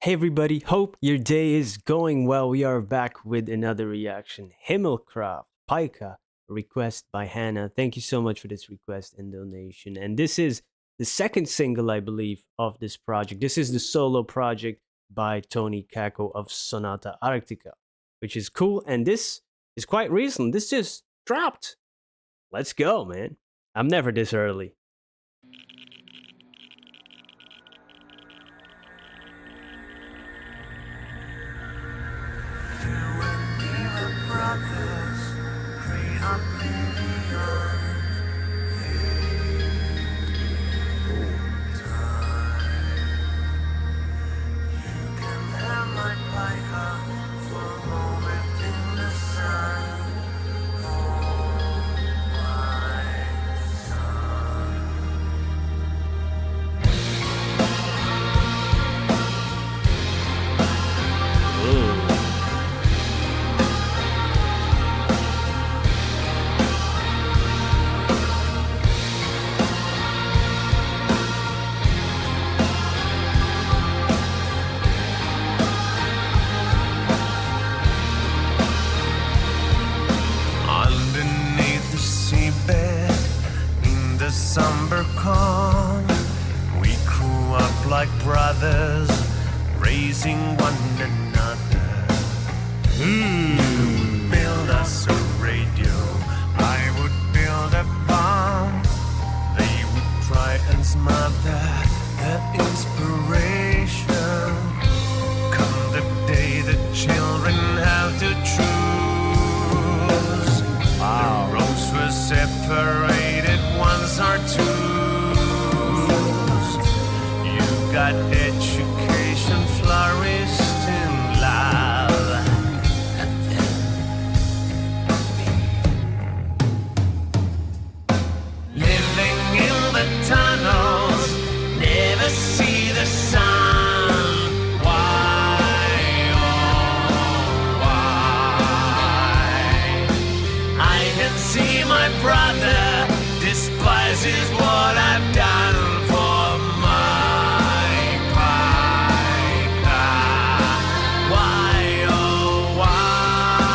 Hey everybody, hope your day is going well. We are back with another reaction. HIMMELKRAFT, Paika, request by Hannah. Thank you so much for this request and donation. And this is the second single, I believe, of this project. This is the solo project by Tony Kakko of Sonata Arctica, which is cool. And this is quite recent. This just dropped. Let's go, man. I'm never this early. Underneath the seabed, in the somber calm, we grew up like brothers, raising one another. You would build us a radio, I would build a bomb. They would try and smother the inspiration. Come the day the children have to choose. The roads were separated once or twos. You got education, flourished in love. Living in the tunnels, never see the sun. Why, oh, why? I can see my brother despises what I've done for my Paika. Why, oh, why,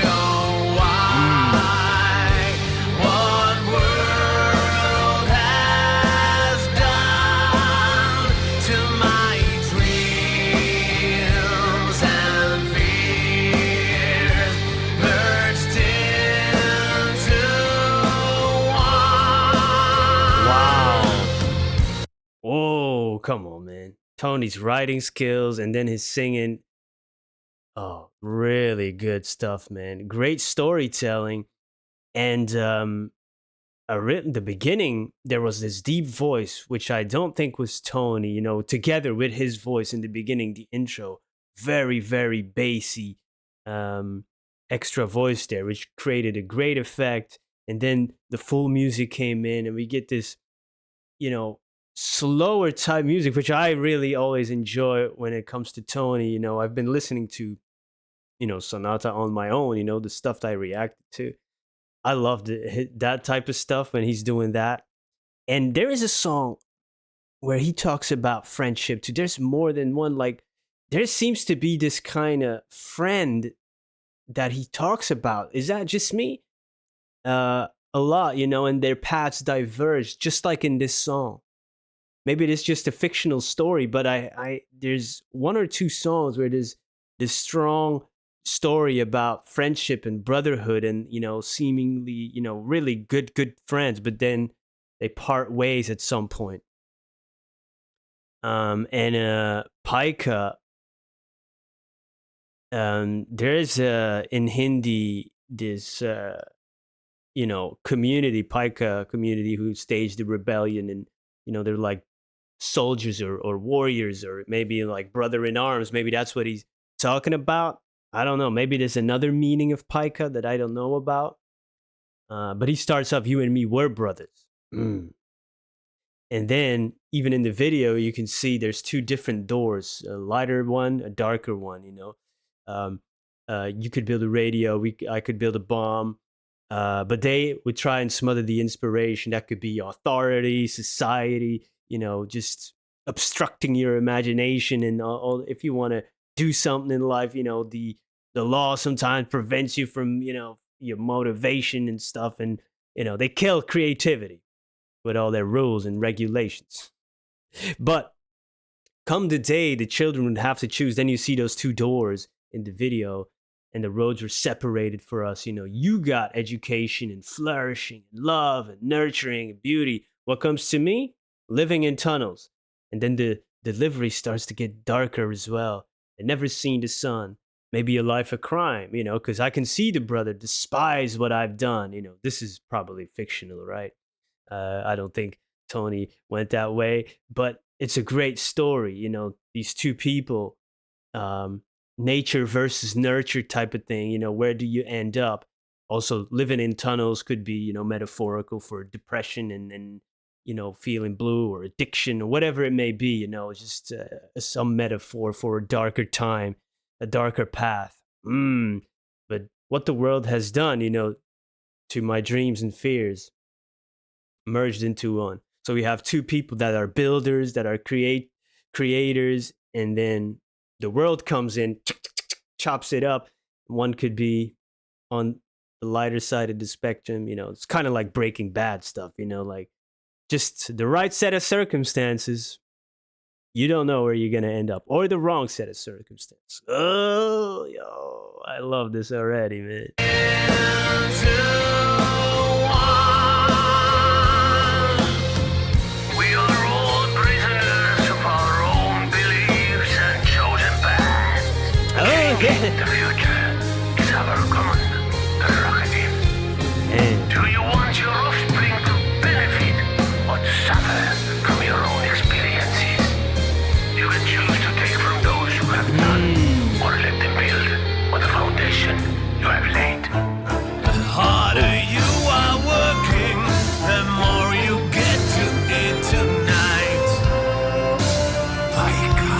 oh, why? What world has done to my dreams and fears merged into one. Wow. Oh, come on, man. Tony's writing skills and then his singing. Oh, really good stuff, man. Great storytelling. And the beginning, there was this deep voice, which I don't think was Tony, together with his voice in the beginning, the intro. Very, very bassy um, extra voice there, which created a great effect. And then the full music came in, and we get this you know, slower type music, which I really always enjoy when it comes to Tony. I've been listening to, Sonata on my own, the stuff that I reacted to. I love that type of stuff when he's doing that. And there is a song where he talks about friendship too. There's more than one, like, there seems to be this kind of friend that he talks about. Is that just me? A lot, and their paths diverge, just like in this song. Maybe it's just a fictional story, but I there's one or two songs where there's this strong story about friendship and brotherhood, and seemingly really good friends, but then they part ways at some point. And Paika, there's in Hindi this community, Paika community, who staged the rebellion, and they're like soldiers or warriors, or maybe like brother in arms. Maybe that's what he's talking about. I don't know. Maybe there's another meaning of Paika that I don't know about. But he starts off, "You and me were brothers." Mm. And then even in the video, you can see there's two different doors: a lighter one, a darker one. Um, you could build a radio. I could build a bomb. But they would try and smother the inspiration. That could be authority, society, just obstructing your imagination and all. If you want to do something in life, the law sometimes prevents you from your motivation and stuff, and they kill creativity with all their rules and regulations. But come the day the children would have to choose, then you see those two doors in the video, and the roads were separated for us. You got education and flourishing and love and nurturing and beauty. What comes to me? Living in tunnels. And then the delivery starts to get darker as well. And never seen the sun. Maybe a life of crime, because I can see the brother despise what I've done. This is probably fictional, right? I don't think Tony went that way, but it's a great story. These two people, um, nature versus nurture type of thing. Where do you end up? Also, living in tunnels could be, metaphorical for depression and feeling blue or addiction or whatever it may be. It's just some metaphor for a darker time, a darker path. But what the world has done, to my dreams and fears merged into one. So we have two people that are builders, that are creators, and then the world comes in, chops it up. One could be on the lighter side of the spectrum. It's kind of like Breaking Bad stuff. Like just the right set of circumstances. You don't know where you're gonna end up, or the wrong set of circumstances. Oh, yo, I love this already, man. We are all prisoners of our own beliefs and chosen paths. Oh, The yeah. future is our common prerogative. Man. Do you want your offspring to benefit or to suffer from your own experiences? You can choose to take from those who have done, or let them build on the foundation you have laid. The harder you are working, the more you get to eat tonight. Paika.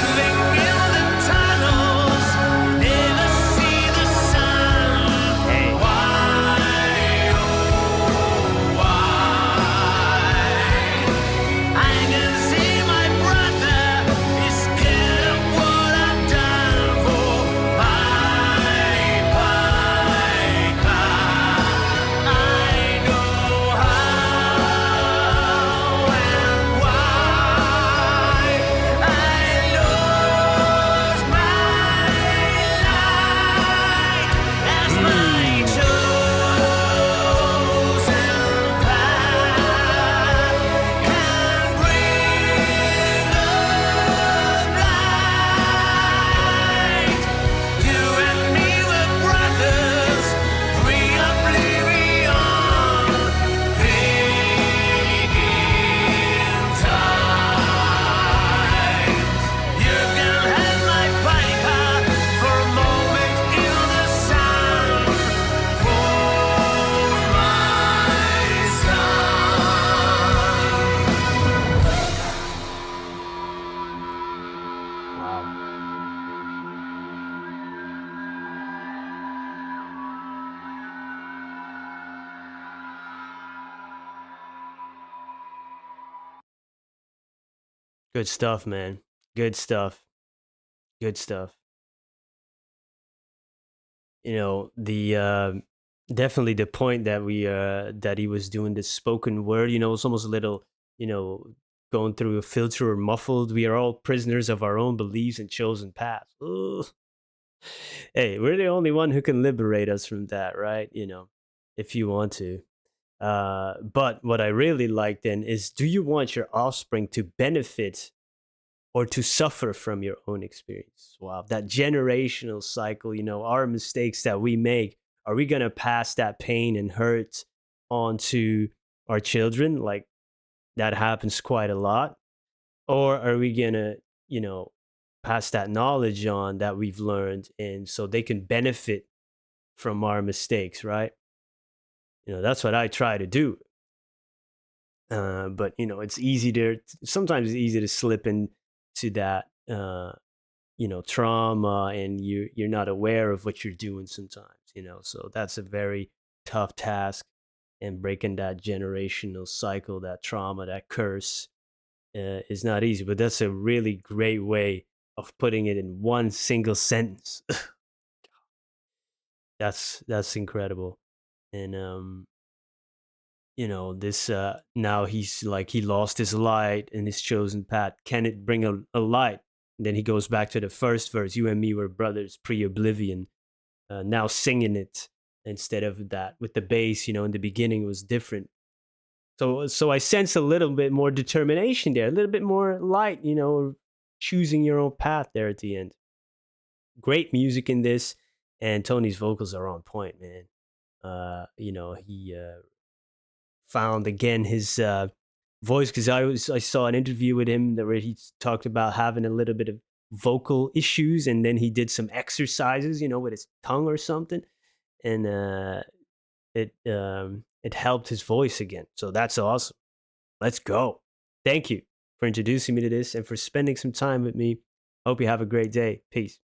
Living in the tunnels, never see the sun. Hey. Why, oh, why? I can see my brother is scared of what I've done for Paika. I know how and why I lost my life as my chosen path can bring the light. You and me were brothers, free oblivion, fading times. You can have my Paika for a moment in the sun, for my son. Wow. Good stuff, man. Good stuff. Good stuff. The definitely the point that we that he was doing this spoken word, it's almost a little, you know, going through a filter or muffled. We are all prisoners of our own beliefs and chosen paths. Ooh. Hey, we're the only one who can liberate us from that, right? If you want to. But what I really like then is, do you want your offspring to benefit or to suffer from your own experience? Wow, that generational cycle, our mistakes that we make, are we going to pass that pain and hurt on to our children? Like that happens quite a lot. Or are we going to, you know, pass that knowledge on that we've learned, and so they can benefit from our mistakes, right? That's what I try to do. But it's easy to sometimes it's easy to slip into that trauma, and you're not aware of what you're doing sometimes. So that's a very tough task, and breaking that generational cycle, that trauma, that curse, is not easy. But that's a really great way of putting it in one single sentence. That's incredible. And this now he's like, he lost his light in his chosen path. Can it bring a light? And then he goes back to the first verse: you and me were brothers pre-oblivion. Now singing it instead of that with the bass. In the beginning it was different. So I sense a little bit more determination there, a little bit more light. Choosing your own path there at the end. Great music in this, and Tony's vocals are on point, man. He found again his voice, because I saw an interview with him where he talked about having a little bit of vocal issues, and then he did some exercises, with his tongue or something, and it helped his voice again. So that's awesome. Let's go. Thank you for introducing me to this and for spending some time with me. Hope you have a great day. Peace.